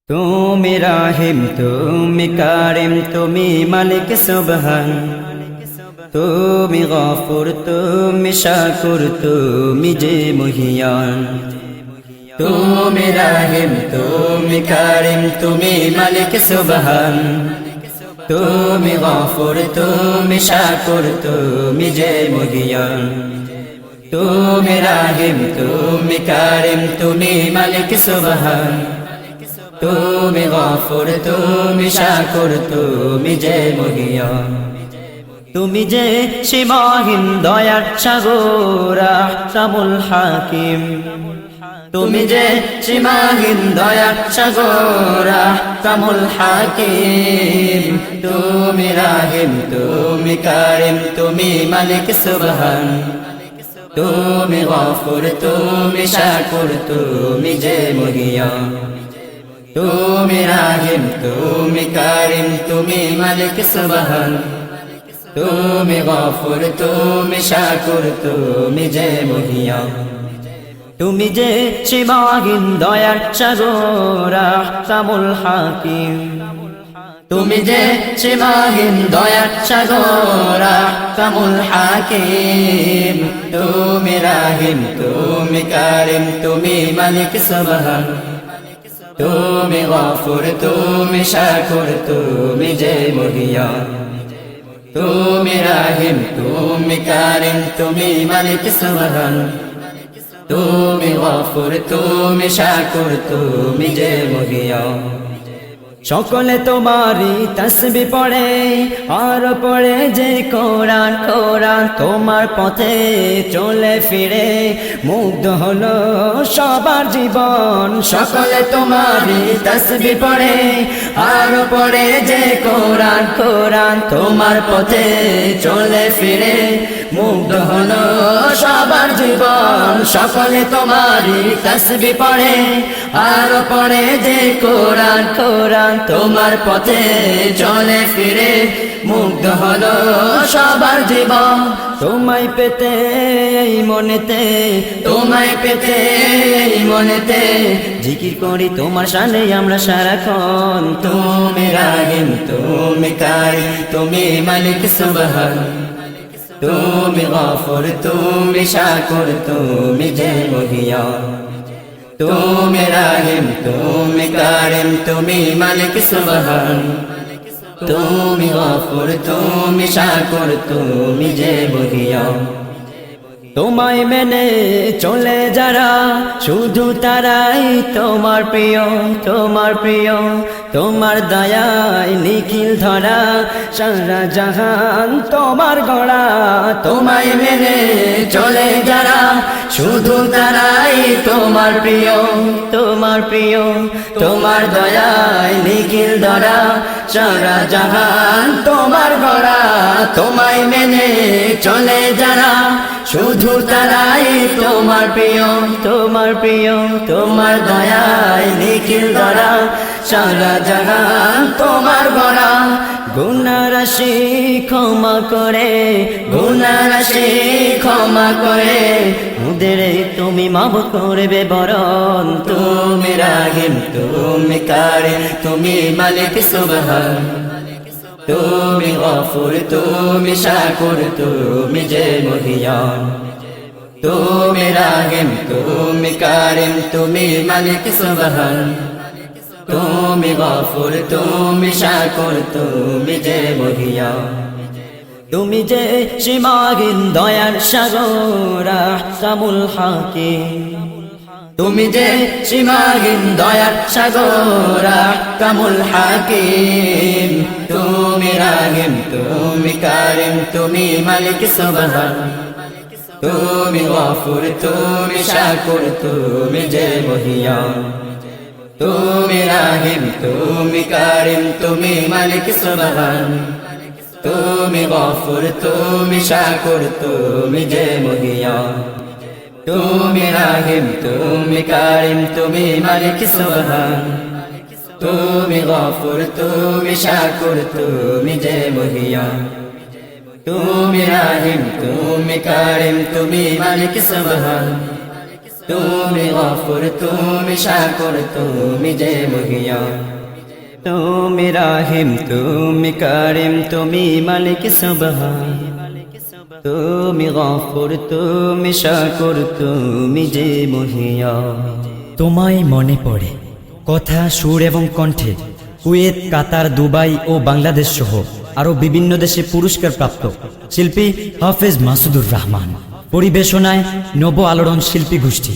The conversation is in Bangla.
তুমি রাহিম তুমি কারিম তুমি মালিক সুবহান, তুমি গফুর তুমি শাকুর তুমি যে মহিয়ান। তুমি রাহিম তুমি কারিম তুমি মালিক সুবহান, তুমি গফুর তুমি শাকুর তুমি যে মহিয়ান। তুমি রাহিম তুমি কারিম তুমি মালিক সুবহান, তুমি গফুর তুমি শাকুর তুমি যে মহিয়ান। তুমি যে সীমাহীন দয়ার সাগর আহকামুল হাকিম, তুমি যে সীমাহীন দয়ার সাগর আহকামুল হাকিম। তুমি রাহিম তুমি কারিম তুমি মালিক সুবহান, তুমি গফুর তুমি শাকুর তুমি যে মহিয়ান। তুমি রাহিম তুমি কারিম তুমি মালিক সুবহান, তুমি গফুর তুমি শাকুর তুমি যে মহিয়ান। তুমি যে সীমাহীন দয়ার সাগর আহকামুল হাকিম, তুমি যে সীমাহীন দয়ার সাগর আহকামুল হাকিম। তুমি রাহিম তুমি কারিম তুমি মালিক সুবহান, তুমি গফুর তুমি শাকুর তুমি যে মহিয়ান। তুমি রাহিম তুমি কারিম তুমি মালিক সুবহান, তুমি গফুর তুমি শাকুর তুমি যে মহিয়ান। সকলে তোমারই তাসবিহ পড়ে আর পড়ে যে কোরআন, কোরআন তোমার পথে চলে ফিরে মুগ্ধ হলো সবার জীবন। সকলে তোমারই তাসবিহ পড়ে আর পড়ে যে কোরআন, কোরআন তোমার পথে চলে ফিরে মুগ্ধ হলো সবার জীবন। সকলে তোমারই তাসবিহ পড়ে আর পড়ে যে কোরআন, কোরআন তোমার পথে চলে ফিরে মুগ্ধ হলো সবার জীবন। তোমায় পেতে এই মনেতে, তোমায় পেতে এই মনেতে জিকির করি তোমার শানে আমরা সারাক্ষণ। তুমি রাহিম তুমি কারিম তুমি মালিক সুবহান, তুমি গফুর তুমি শাকুর তুমি যে মহিয়ান। তুমি রাহিম তুমি কারিম তুমি মালিক সুবহান, তুমি গফুর তুমি শাকুর তুমি যে মহিয়ান। তোমায় মেনে চলে যারা শুধু তারাই তোমার প্রিয়, তোমার প্রিয়। তোমার দয়ায় নিখিল ধরা সারা জাহান তোমার গড়া। তোমায় মেনে চলে যারা শুধু তারাই তোমার প্রিয়, তোমার প্রিয়। তোমার দয়ায় নিখিল ধরা সারা জাহান তোমার গড়া। তোমায় মেনে চলে যারা শুধু তারাই তোমার প্রিয়, তোমার প্রিয়। তোমার দয়ায় নিখিল ধরা সারা জাহান তোমার গড়া। গুনাহ রাশি ক্ষমা করে, গুনাহ রাশি ক্ষমা করে ওদের তুমি মাফ করবে বরণ। তুমি রাহিম তুমি কারিম তুমি মালিক সুবহান, তুমি গফুর তুমি শাকুর তুমি যে মহিয়ান। তুমি রাহিম তুমি কারিম তুমি মালিক সুবহান, তুমি গফুর তুমি শাকুর তুমি যে মহিয়ান। তুমি যে সীমাহীন দয়ার সাগর আহকামুল হাকিম, তুমি যে সীমাহীন দয়ার সাগর আহকামুল হাকিম। তুমি রাহিম তুমি কারিম তুমি মালিক সুবহান, তুমি গফুর তুমি শাকুর তুমি যে মহিয়ান। তুমি রাহিম তুমি কারিম তুমি মালিক সুবহান, তুমি গফুর তুমি শাকুর তুমি যে মহিয়ান। তুমি রাহিম তুমি কারিম তুমি মালিক সুবহান, তুমি গফুর তুমি শাকুর তুমি যে মহিয়ান। তুমি রাহিম তুমি কারিম তুমি মালিক সুবহান, তুমি গফুর তুমি শাকুর তুমি যে মহিয়ান তুমি রাহিম তুমি কারিম তুমি মালিক সুবহান তুমি গফুর তুমি শাকুর তুমি যে মহিয়ান তোমায় মনে পড়ে কথা সুর এবং কণ্ঠে কুয়েত কাতার দুবাই ও বাংলাদেশ সহ আরো বিভিন্ন দেশে পুরস্কার প্রাপ্ত শিল্পী হাফেজ মাসুদুর রহমান পরিবেশনায় নব আলোড়ন শিল্পী গোষ্ঠী।